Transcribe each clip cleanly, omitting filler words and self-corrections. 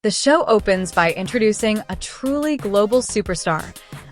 The show opens by introducing a truly global superstar,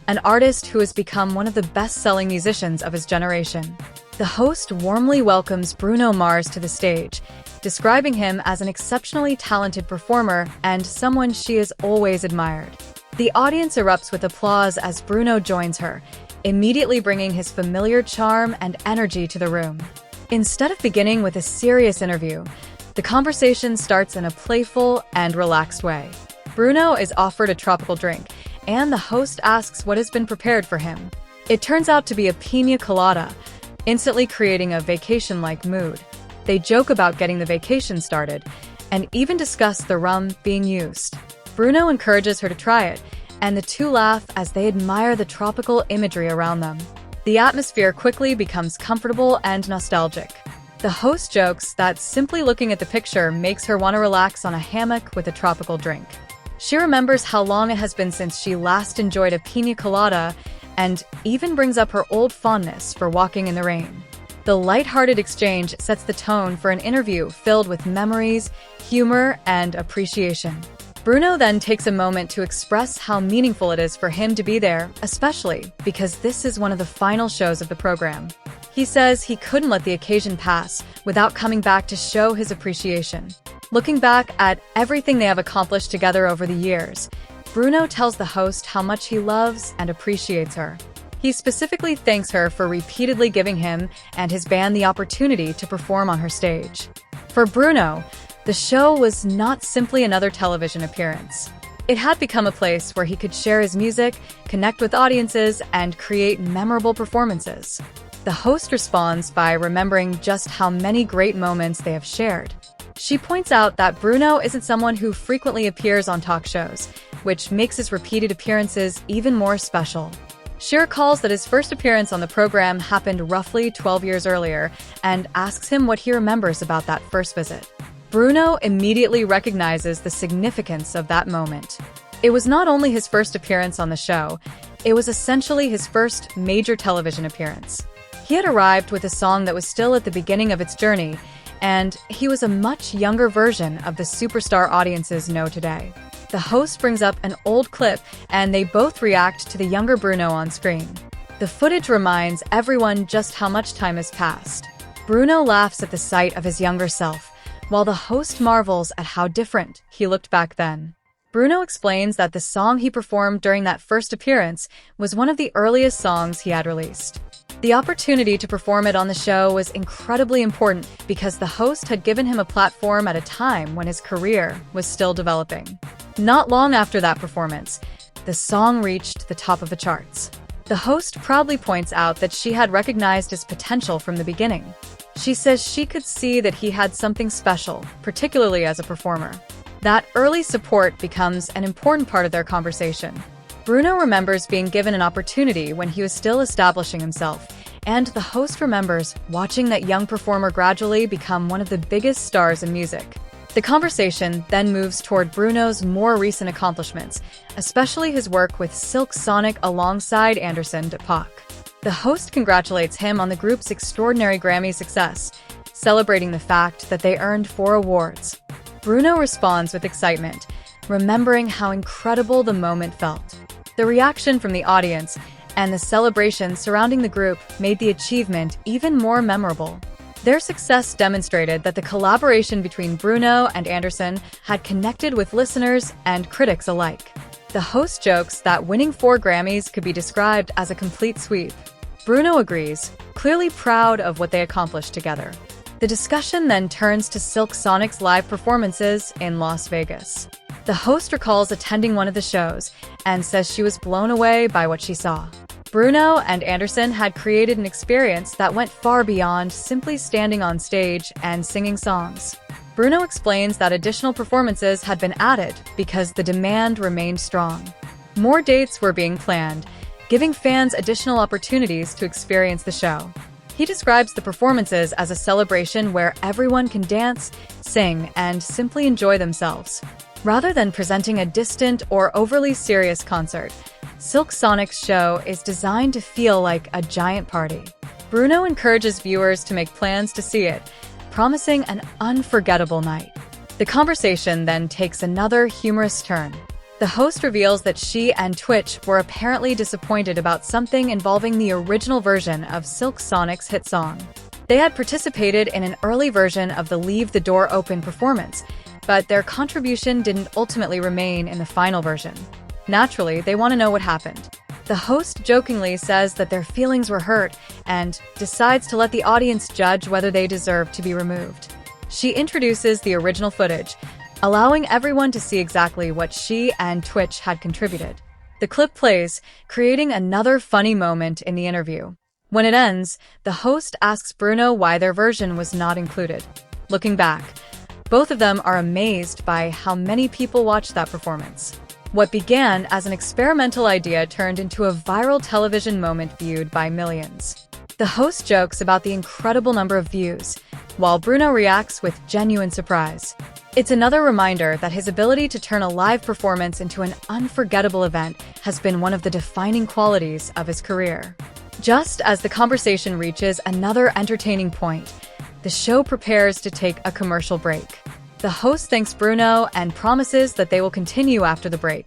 an artist who has become one of the best-selling musicians of his generation. The host warmly welcomes Bruno Mars to the stage, describing him as an exceptionally talented performer and someone she has always admired. The audience erupts with applause as Bruno joins her, immediately bringing his familiar charm and energy to the room. Instead of beginning with a serious interview, the conversation starts in a playful and relaxed way. Bruno is offered a tropical drink, and the host asks what has been prepared for him. It turns out to be a piña colada, instantly creating a vacation-like mood. They joke about getting the vacation started, and even discuss the rum being used. Bruno encourages her to try it, and the two laugh as they admire the tropical imagery around them. The atmosphere quickly becomes comfortable and nostalgic. The host jokes that simply looking at the picture makes her want to relax on a hammock with a tropical drink. She remembers how long it has been since she last enjoyed a piña colada and even brings up her old fondness for walking in the rain. The lighthearted exchange sets the tone for an interview filled with memories, humor, and appreciation. Bruno then takes a moment to express how meaningful it is for him to be there, especially because this is one of the final shows of the program. He says he couldn't let the occasion pass without coming back to show his appreciation. Looking back at everything they have accomplished together over the years, Bruno tells the host how much he loves and appreciates her. He specifically thanks her for repeatedly giving him and his band the opportunity to perform on her stage. For Bruno, the show was not simply another television appearance. It had become a place where he could share his music, connect with audiences, and create memorable performances. The host responds by remembering just how many great moments they have shared. She points out that Bruno isn't someone who frequently appears on talk shows, which makes his repeated appearances even more special. She recalls that his first appearance on the program happened roughly 12 years earlier and asks him what he remembers about that first visit. Bruno immediately recognizes the significance of that moment. It was not only his first appearance on the show, it was essentially his first major television appearance. He had arrived with a song that was still at the beginning of its journey, and he was a much younger version of the superstar audiences know today. The host brings up an old clip, and they both react to the younger Bruno on screen. The footage reminds everyone just how much time has passed. Bruno laughs at the sight of his younger self, while the host marvels at how different he looked back then. Bruno explains that the song he performed during that first appearance was one of the earliest songs he had released. The opportunity to perform it on the show was incredibly important because the host had given him a platform at a time when his career was still developing. Not long after that performance, the song reached the top of the charts. The host proudly points out that she had recognized his potential from the beginning. She says she could see that he had something special, particularly as a performer. That early support becomes an important part of their conversation. Bruno remembers being given an opportunity when he was still establishing himself, and the host remembers watching that young performer gradually become one of the biggest stars in music. The conversation then moves toward Bruno's more recent accomplishments, especially his work with Silk Sonic alongside Anderson .Paak. The host congratulates him on the group's extraordinary Grammy success, celebrating the fact that they earned 4 awards. Bruno responds with excitement, remembering how incredible the moment felt. The reaction from the audience and the celebration surrounding the group made the achievement even more memorable. Their success demonstrated that the collaboration between Bruno and Anderson had connected with listeners and critics alike. The host jokes that winning 4 Grammys could be described as a complete sweep. Bruno agrees, clearly proud of what they accomplished together. The discussion then turns to Silk Sonic's live performances in Las Vegas. The host recalls attending one of the shows and says she was blown away by what she saw. Bruno and Anderson had created an experience that went far beyond simply standing on stage and singing songs. Bruno explains that additional performances had been added because the demand remained strong. More dates were being planned, giving fans additional opportunities to experience the show. He describes the performances as a celebration where everyone can dance, sing, and simply enjoy themselves. Rather than presenting a distant or overly serious concert, Silk Sonic's show is designed to feel like a giant party. Bruno encourages viewers to make plans to see it, promising an unforgettable night. The conversation then takes another humorous turn. The host reveals that she and Twitch were apparently disappointed about something involving the original version of Silk Sonic's hit song. They had participated in an early version of the Leave the Door Open performance, but their contribution didn't ultimately remain in the final version. Naturally, they want to know what happened. The host jokingly says that their feelings were hurt and decides to let the audience judge whether they deserve to be removed. She introduces the original footage, allowing everyone to see exactly what she and Twitch had contributed. The clip plays, creating another funny moment in the interview. When it ends, the host asks Bruno why their version was not included. Looking back, both of them are amazed by how many people watched that performance. What began as an experimental idea turned into a viral television moment viewed by millions. The host jokes about the incredible number of views, while Bruno reacts with genuine surprise. It's another reminder that his ability to turn a live performance into an unforgettable event has been one of the defining qualities of his career. Just as the conversation reaches another entertaining point, the show prepares to take a commercial break. The host thanks Bruno and promises that they will continue after the break.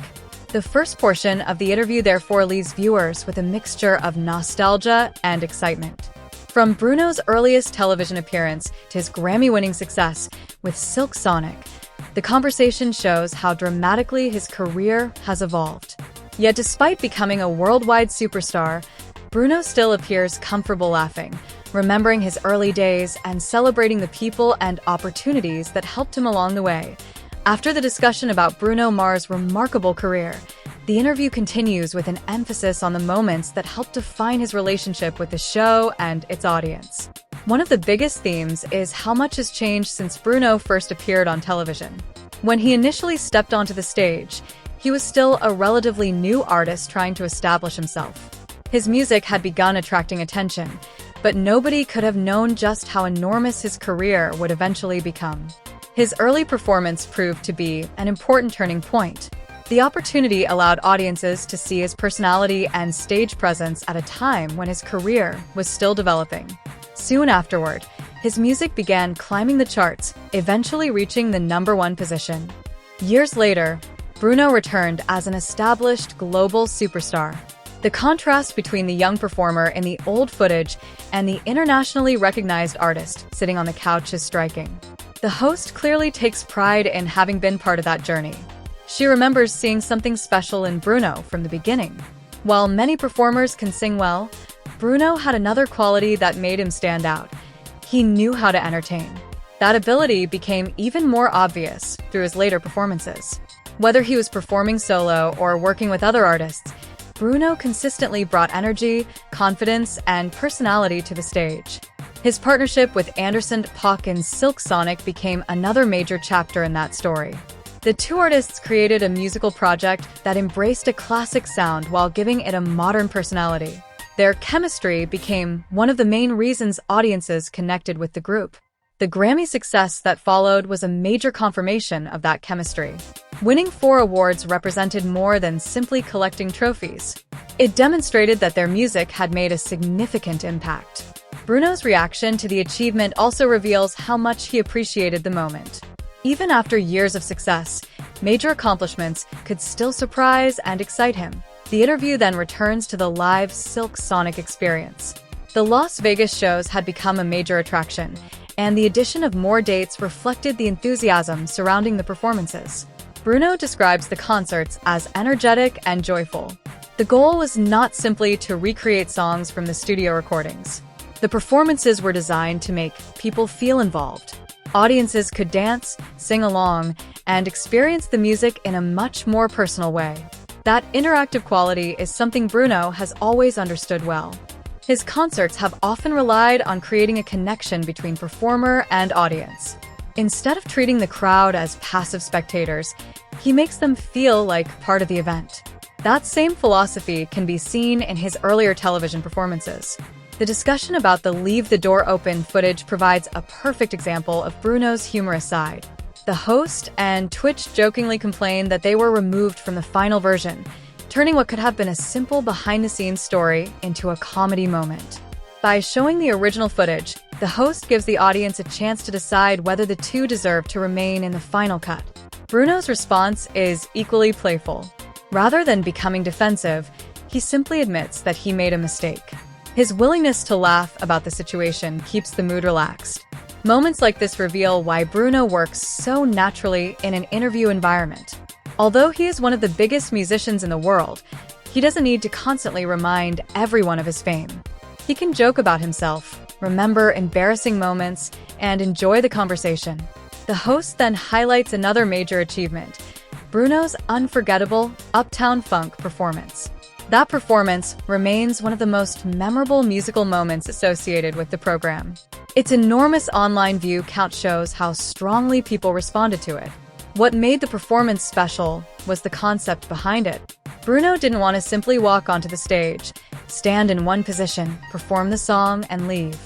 The first portion of the interview therefore leaves viewers with a mixture of nostalgia and excitement. From Bruno's earliest television appearance to his Grammy-winning success with Silk Sonic, the conversation shows how dramatically his career has evolved. Yet despite becoming a worldwide superstar, Bruno still appears comfortable laughing, remembering his early days and celebrating the people and opportunities that helped him along the way. After the discussion about Bruno Mars' remarkable career, the interview continues with an emphasis on the moments that helped define his relationship with the show and its audience. One of the biggest themes is how much has changed since Bruno first appeared on television. When he initially stepped onto the stage, he was still a relatively new artist trying to establish himself. His music had begun attracting attention, but nobody could have known just how enormous his career would eventually become. His early performance proved to be an important turning point. The opportunity allowed audiences to see his personality and stage presence at a time when his career was still developing. Soon afterward, his music began climbing the charts, eventually reaching the #1 position. Years later, Bruno returned as an established global superstar. The contrast between the young performer in the old footage and the internationally recognized artist sitting on the couch is striking. The host clearly takes pride in having been part of that journey. She remembers seeing something special in Bruno from the beginning. While many performers can sing well, Bruno had another quality that made him stand out. He knew how to entertain. That ability became even more obvious through his later performances. Whether he was performing solo or working with other artists, Bruno consistently brought energy, confidence, and personality to the stage. His partnership with Anderson .Paak in Silk Sonic became another major chapter in that story. The two artists created a musical project that embraced a classic sound while giving it a modern personality. Their chemistry became one of the main reasons audiences connected with the group. The Grammy success that followed was a major confirmation of that chemistry. Winning 4 awards represented more than simply collecting trophies. It demonstrated that their music had made a significant impact. Bruno's reaction to the achievement also reveals how much he appreciated the moment. Even after years of success, major accomplishments could still surprise and excite him. The interview then returns to the live Silk Sonic experience. The Las Vegas shows had become a major attraction, and the addition of more dates reflected the enthusiasm surrounding the performances. Bruno describes the concerts as energetic and joyful. The goal was not simply to recreate songs from the studio recordings. The performances were designed to make people feel involved. Audiences could dance, sing along, and experience the music in a much more personal way. That interactive quality is something Bruno has always understood well. His concerts have often relied on creating a connection between performer and audience. Instead of treating the crowd as passive spectators, he makes them feel like part of the event. That same philosophy can be seen in his earlier television performances. The discussion about the Leave the Door Open footage provides a perfect example of Bruno's humorous side. The host and Twitch jokingly complained that they were removed from the final version, turning what could have been a simple behind-the-scenes story into a comedy moment. By showing the original footage, The host gives the audience a chance to decide whether the two deserve to remain in the final cut. Bruno's response is equally playful. Rather than becoming defensive, he simply admits that he made a mistake. His willingness to laugh about the situation keeps the mood relaxed. Moments like this reveal why Bruno works so naturally in an interview environment. Although he is one of the biggest musicians in the world, he doesn't need to constantly remind everyone of his fame. He can joke about himself, remember embarrassing moments, and enjoy the conversation. The host then highlights another major achievement: Bruno's unforgettable Uptown Funk performance. That performance remains one of the most memorable musical moments associated with the program. Its enormous online view count shows how strongly people responded to it. What made the performance special was the concept behind it. Bruno didn't want to simply walk onto the stage, stand in one position, perform the song, and leave.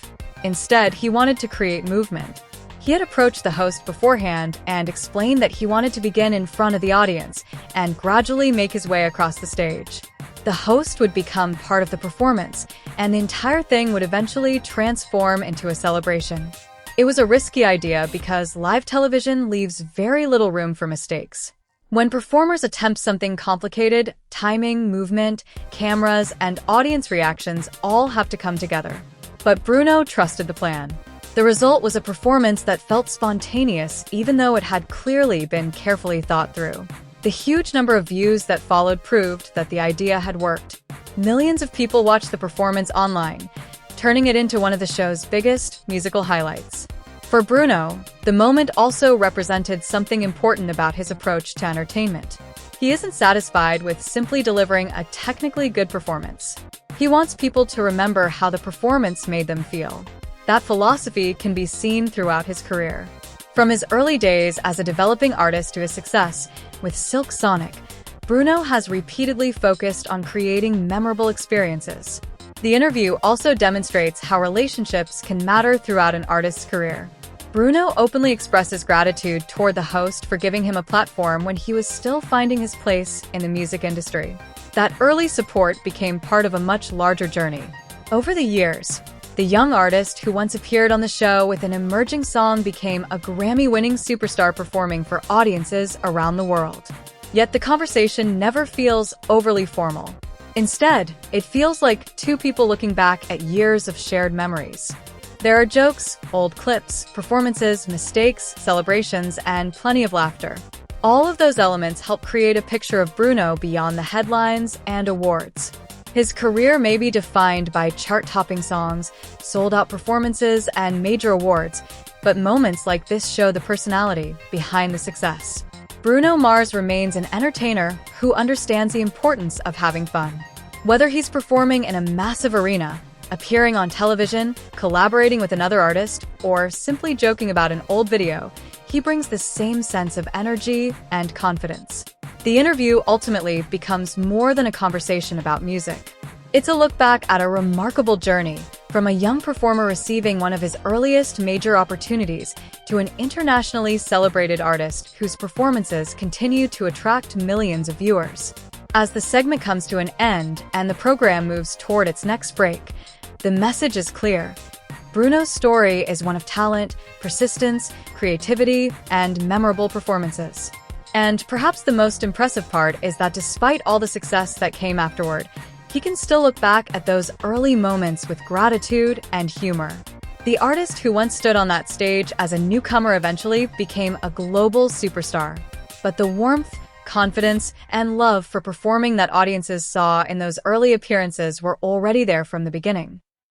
Instead, he wanted to create movement. He had approached the host beforehand and explained that he wanted to begin in front of the audience and gradually make his way across the stage. The host would become part of the performance, and the entire thing would eventually transform into a celebration. It was a risky idea because live television leaves very little room for mistakes. When performers attempt something complicated, timing, movement, cameras, and audience reactions all have to come together. But Bruno trusted the plan. The result was a performance that felt spontaneous even though it had clearly been carefully thought through. The huge number of views that followed proved that the idea had worked. Millions of people watched the performance online, turning it into one of the show's biggest musical highlights. For Bruno, the moment also represented something important about his approach to entertainment. He isn't satisfied with simply delivering a technically good performance. He wants people to remember how the performance made them feel. That philosophy can be seen throughout his career. From his early days as a developing artist to his success with Silk Sonic, Bruno has repeatedly focused on creating memorable experiences. The interview also demonstrates how relationships can matter throughout an artist's career. Bruno openly expresses gratitude toward the host for giving him a platform when he was still finding his place in the music industry. That early support became part of a much larger journey. Over the years, the young artist who once appeared on the show with an emerging song became a Grammy-winning superstar performing for audiences around the world. Yet the conversation never feels overly formal. Instead, it feels like two people looking back at years of shared memories. There are jokes, old clips, performances, mistakes, celebrations, and plenty of laughter. All of those elements help create a picture of Bruno beyond the headlines and awards. His career may be defined by chart-topping songs, sold-out performances, and major awards, but moments like this show the personality behind the success. Bruno Mars remains an entertainer who understands the importance of having fun. Whether he's performing in a massive arena, appearing on television, collaborating with another artist, or simply joking about an old video, he brings the same sense of energy and confidence. The interview ultimately becomes more than a conversation about music. It's a look back at a remarkable journey, from a young performer receiving one of his earliest major opportunities to an internationally celebrated artist whose performances continue to attract millions of viewers. As the segment comes to an end and the program moves toward its next break, the message is clear. Bruno's story is one of talent, persistence, creativity, and memorable performances. And perhaps the most impressive part is that despite all the success that came afterward, he can still look back at those early moments with gratitude and humor. The artist who once stood on that stage as a newcomer eventually became a global superstar. But the warmth, confidence, and love for performing that audiences saw in those early appearances were already there from the beginning.